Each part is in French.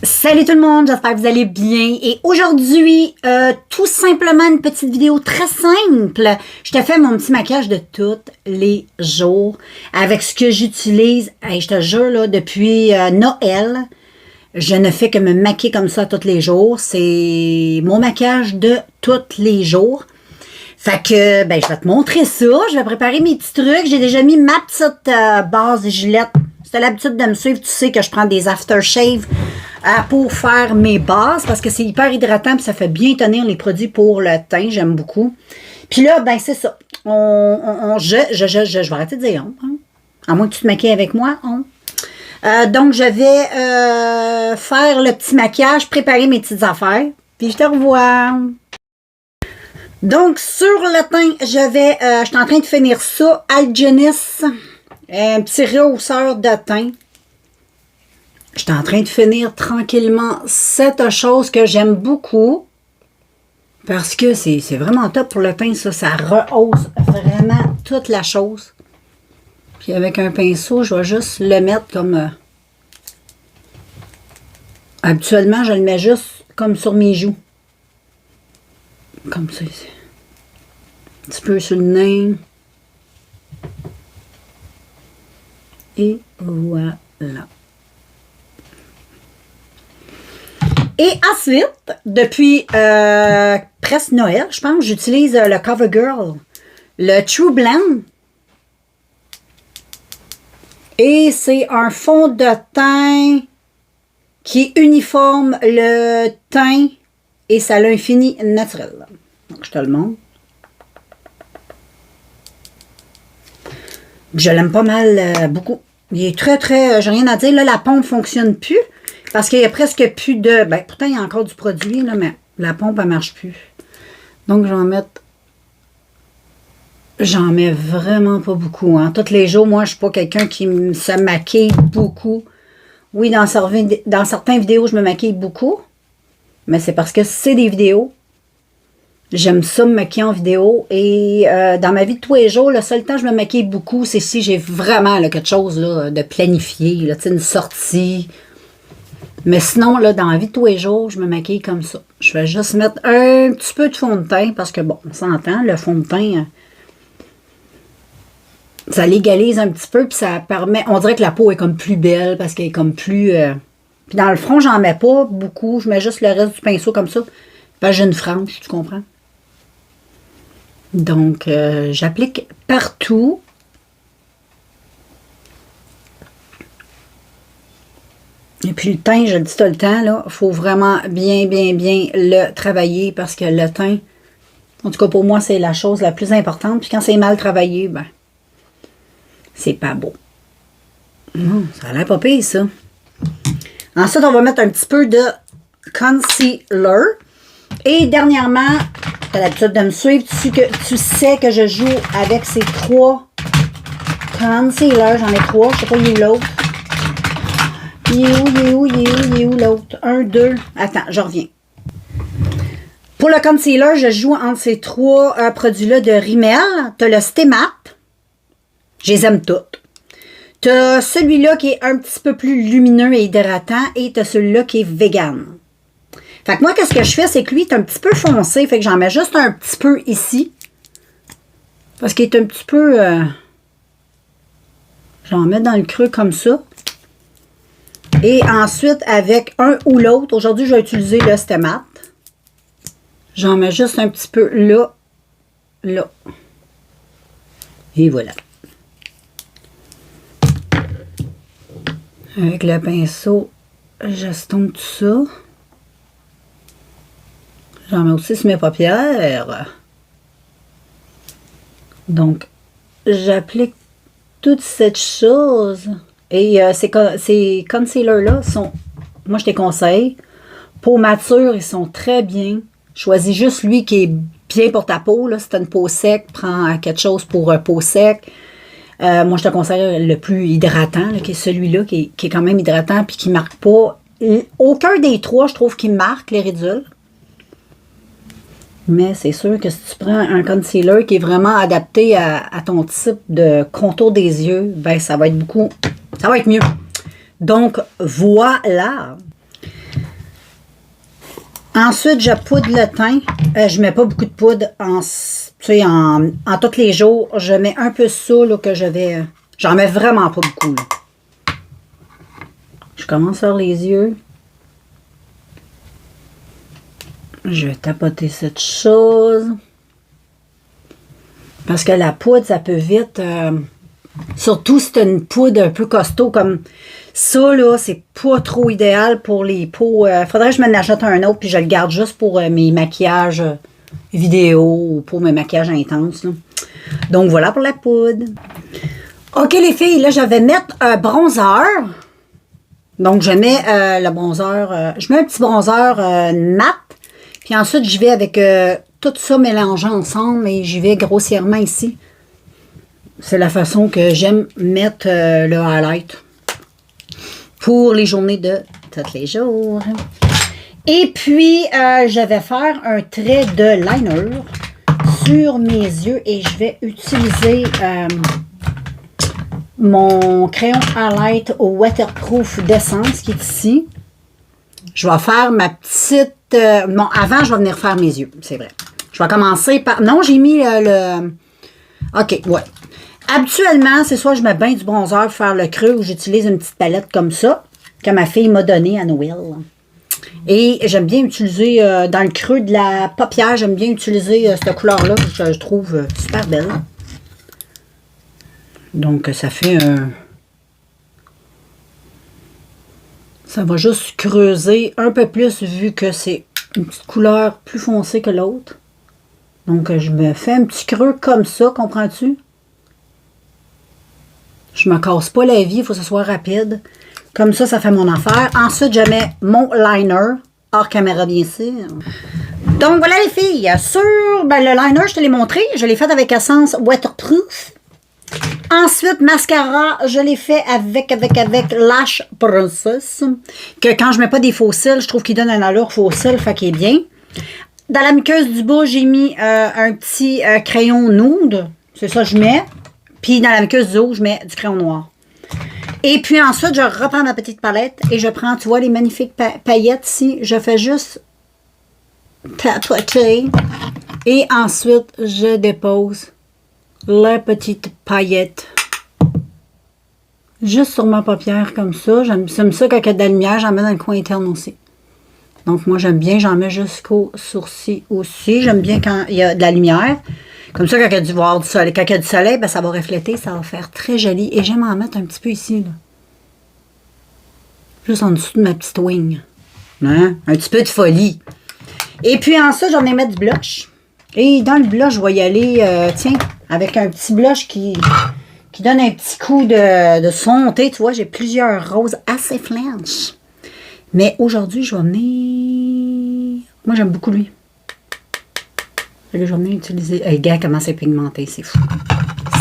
Salut tout le monde, j'espère que vous allez bien. Et aujourd'hui, tout simplement une petite vidéo très simple. Je te fais mon petit maquillage de tous les jours avec ce que j'utilise. Hey, je te jure, là, depuis Noël, je ne fais que me maquiller comme ça tous les jours. C'est mon maquillage de tous les jours. Fait que, ben, je vais te montrer ça. Je vais préparer mes petits trucs. J'ai déjà mis ma petite base de Gillette. Si tu as l'habitude de me suivre, tu sais que je prends des aftershave pour faire mes bases parce que c'est hyper hydratant et ça fait bien tenir les produits pour le teint. J'aime beaucoup. Puis là, ben, c'est ça. Je vais arrêter de dire on. Hein? À moins que tu te maquilles avec moi, on. Donc, je vais faire le petit maquillage, préparer mes petites affaires. Puis je te revois. Donc, sur le teint, je suis en train de finir ça. Algenis, un petit rehausseur de teint. Je suis en train de finir tranquillement cette chose que j'aime beaucoup. Parce que c'est vraiment top pour le teint, ça. Ça rehausse vraiment toute la chose. Puis avec un pinceau, je vais juste le mettre comme... habituellement, je le mets juste comme sur mes joues. Comme ça ici. Un petit peu sur le nez. Et voilà. Et ensuite, depuis presque Noël, je pense, j'utilise le CoverGirl, le True Blend. Et c'est un fond de teint qui uniforme le teint et ça a un fini naturel. Donc, je te le montre. Je l'aime pas mal, beaucoup. Il est très, j'ai rien à dire. Là, la pompe ne fonctionne plus. Parce qu'il y a presque plus de... Ben, pourtant, il y a encore du produit, là, mais la pompe, elle ne marche plus. Donc, je vais en mettre... J'en mets vraiment pas beaucoup. Hein. Tous les jours, moi, je ne suis pas quelqu'un qui se maquille beaucoup. Oui, dans certaines vidéos, je me maquille beaucoup. Mais c'est parce que c'est des vidéos. J'aime ça me maquiller en vidéo. Et dans ma vie de tous les jours, le seul temps que je me maquille beaucoup, c'est si j'ai vraiment là, quelque chose là, de planifié. Là, une sortie... Mais sinon, là, dans la vie de tous les jours, je me maquille comme ça. Je vais juste mettre un petit peu de fond de teint parce que, bon, on s'entend, le fond de teint, ça l'égalise un petit peu puis ça permet... On dirait que la peau est comme plus belle parce qu'elle est comme plus... Puis dans le front, j'en mets pas beaucoup. Je mets juste le reste du pinceau comme ça. Parce que j'ai une frange, tu comprends? Donc, j'applique partout. Et puis le teint, je le dis tout le temps, là, il faut vraiment bien le travailler parce que le teint, en tout cas pour moi, c'est la chose la plus importante. Puis quand c'est mal travaillé, ben, c'est pas beau. Ça a l'air pas pire, ça. Ensuite, on va mettre un petit peu de concealer. Et dernièrement, tu as l'habitude de me suivre, tu sais que je joue avec ces 3 concealers. J'en ai 3, je sais pas où est l'autre. Il est où l'autre? 1, 2. Attends, je reviens. Pour le concealer, je joue entre ces 3 produits-là de Rimmel. Tu as le Stay Matte. Je les aime toutes. Tu as celui-là qui est un petit peu plus lumineux et hydratant. Et tu as celui-là qui est vegan. Fait que moi, qu'est-ce que je fais? C'est que lui, il est un petit peu foncé. Fait que j'en mets juste un petit peu ici. Parce qu'il est un petit peu... j'en mets dans le creux comme ça. Et ensuite, avec un ou l'autre, aujourd'hui, je vais utiliser le Stay Matte. J'en mets juste un petit peu là, là. Et voilà. Avec le pinceau, j'estompe tout ça. J'en mets aussi sur mes paupières. Donc, j'applique toute cette chose. Et ces concealers-là sont, moi je te conseille, peau mature, ils sont très bien. Choisis juste lui qui est bien pour ta peau. Là. Si tu as une peau sec, prends quelque chose pour peau sec. Moi je te conseille le plus hydratant, là, qui est celui-là, qui est quand même hydratant puis qui ne marque pas. Aucun des 3, je trouve, qui marque les ridules. Mais c'est sûr que si tu prends un concealer qui est vraiment adapté à ton type de contour des yeux, ben ça va être mieux. Donc, voilà. Ensuite, je poudre le teint. Je mets pas beaucoup de poudre en tous les jours. Je mets un peu ça là, que je vais... J'en mets vraiment pas beaucoup. Là. Je commence sur les yeux. Je vais tapoter cette chose. Parce que la poudre, ça peut vite... surtout si c'est une poudre un peu costaud comme ça, là, c'est pas trop idéal pour les peaux. Faudrait que je m'en achète un autre puis je le garde juste pour mes maquillages vidéo ou pour mes maquillages intenses. Là. Donc voilà pour la poudre. OK les filles, là je vais mettre un bronzer. Donc je mets le bronzer, je mets un petit bronzer mat. Puis ensuite je vais avec tout ça mélangé ensemble et j'y vais grossièrement ici. C'est la façon que j'aime mettre le highlight pour les journées de tous les jours. Et puis, je vais faire un trait de liner sur mes yeux et je vais utiliser mon crayon highlight au waterproof d'essence qui est ici. Je vais faire ma petite... bon, avant, je vais venir faire mes yeux, c'est vrai. Je vais commencer par... Non, j'ai mis le... OK, ouais. Habituellement, c'est soit je mets bien du bronzer pour faire le creux ou j'utilise une petite palette comme ça, que ma fille m'a donnée à Noël. Et j'aime bien utiliser, dans le creux de la paupière, j'aime bien utiliser cette couleur-là, que je trouve super belle. Donc, ça fait un... Ça va juste creuser un peu plus vu que c'est une petite couleur plus foncée que l'autre. Donc, je me fais un petit creux comme ça, comprends-tu? Je me casse pas la vie, il faut que ce soit rapide. Comme ça, ça fait mon affaire. Ensuite, je mets mon liner, hors caméra bien sûr. Donc, voilà les filles. Sur le liner, je te l'ai montré. Je l'ai fait avec Essence Waterproof. Ensuite, mascara, je l'ai fait avec Lash Princess. Que quand je mets pas des faux cils, je trouve qu'il donne un allure faux cils, fait qu'il est bien. Dans la muqueuse du bas, j'ai mis un petit crayon nude. C'est ça que je mets. Puis dans la muqueuse du haut, je mets du crayon noir. Et puis ensuite, je reprends ma petite palette et je prends, tu vois, les magnifiques paillettes ici. Je fais juste tapoter. Et ensuite, je dépose la petite paillette. Juste sur ma paupière comme ça. J'aime ça quand il y a de la lumière, j'en mets dans le coin interne aussi. Donc moi, j'aime bien, j'en mets jusqu'au sourcil aussi. J'aime bien quand il y a de la lumière. Comme ça, quand il y a du soleil, quand il y a du soleil, ben, ça va refléter, ça va faire très joli. Et j'aime en mettre un petit peu ici, là. Juste en dessous de ma petite wing. Hein? Un petit peu de folie. Et puis ensuite, j'en ai mis du blush. Et dans le blush, je vais y aller, tiens, avec un petit blush qui donne un petit coup de sonté. Tu vois, j'ai plusieurs roses assez flanches. Mais aujourd'hui, je vais venir... Moi, j'aime beaucoup lui. Je vais venir utiliser... Hey, gars, comment c'est pigmenté, c'est fou.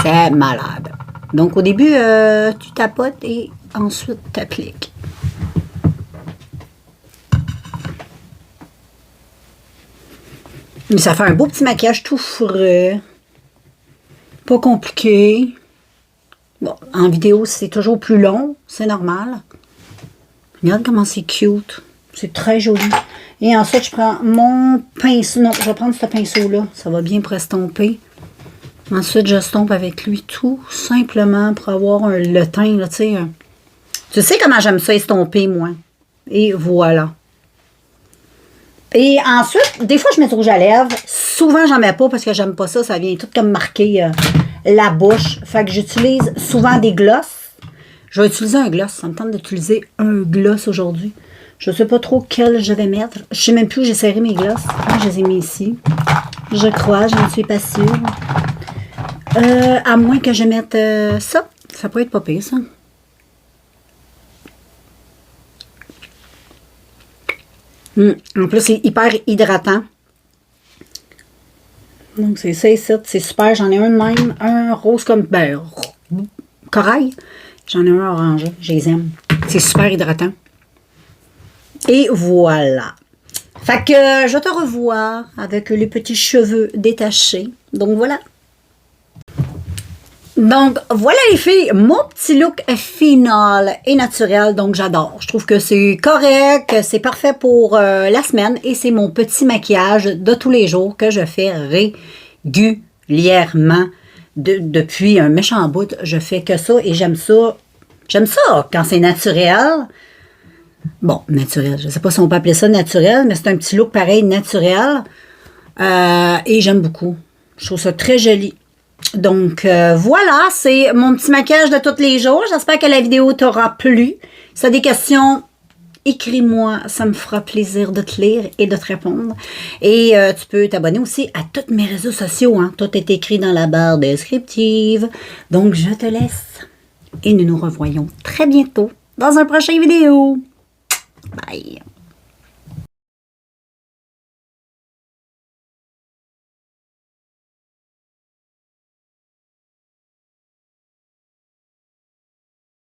C'est malade. Donc, au début, tu tapotes et ensuite, tu appliques. Mais ça fait un beau petit maquillage tout frais. Pas compliqué. Bon, en vidéo, c'est toujours plus long. C'est normal. Regarde comment c'est cute. C'est très joli. Et ensuite, je prends mon pinceau. Non, je vais prendre ce pinceau-là. Ça va bien pour estomper. Ensuite, j'estompe avec lui tout simplement pour avoir le teint, là, tu sais. Tu sais comment j'aime ça estomper, moi. Et voilà. Et ensuite, des fois, je mets du rouge à lèvres. Souvent, j'en mets pas parce que j'aime pas ça. Ça vient tout comme marquer la bouche. Fait que j'utilise souvent des glosses. Je vais utiliser un gloss. Ça me tente d'utiliser un gloss aujourd'hui. Je ne sais pas trop quel je vais mettre. Je ne sais même plus où j'ai serré mes glosses. Moi, je les ai mis ici. Je crois, je ne suis pas sûre. À moins que je mette ça. Ça peut être pas pire, ça. En plus, c'est hyper hydratant. Donc, c'est ça ici. C'est super. J'en ai un de même. Un rose comme... Ben, corail. J'en ai un orangé. Je les aime. C'est super hydratant. Et voilà. Fait que je te revois avec les petits cheveux détachés. Donc, voilà. Donc, voilà les filles, mon petit look final et naturel, donc j'adore. Je trouve que c'est correct, c'est parfait pour la semaine et c'est mon petit maquillage de tous les jours que je fais régulièrement. Depuis un méchant bout, je fais que ça et j'aime ça. J'aime ça quand c'est naturel. Bon, naturel, je ne sais pas si on peut appeler ça naturel, mais c'est un petit look pareil, naturel. Et j'aime beaucoup. Je trouve ça très joli. Donc, voilà, c'est mon petit maquillage de tous les jours. J'espère que la vidéo t'aura plu. Si tu as des questions, écris-moi. Ça me fera plaisir de te lire et de te répondre. Et tu peux t'abonner aussi à tous mes réseaux sociaux. Hein. Tout est écrit dans la barre descriptive. Donc, je te laisse. Et nous nous revoyons très bientôt dans un prochain vidéo. Bye!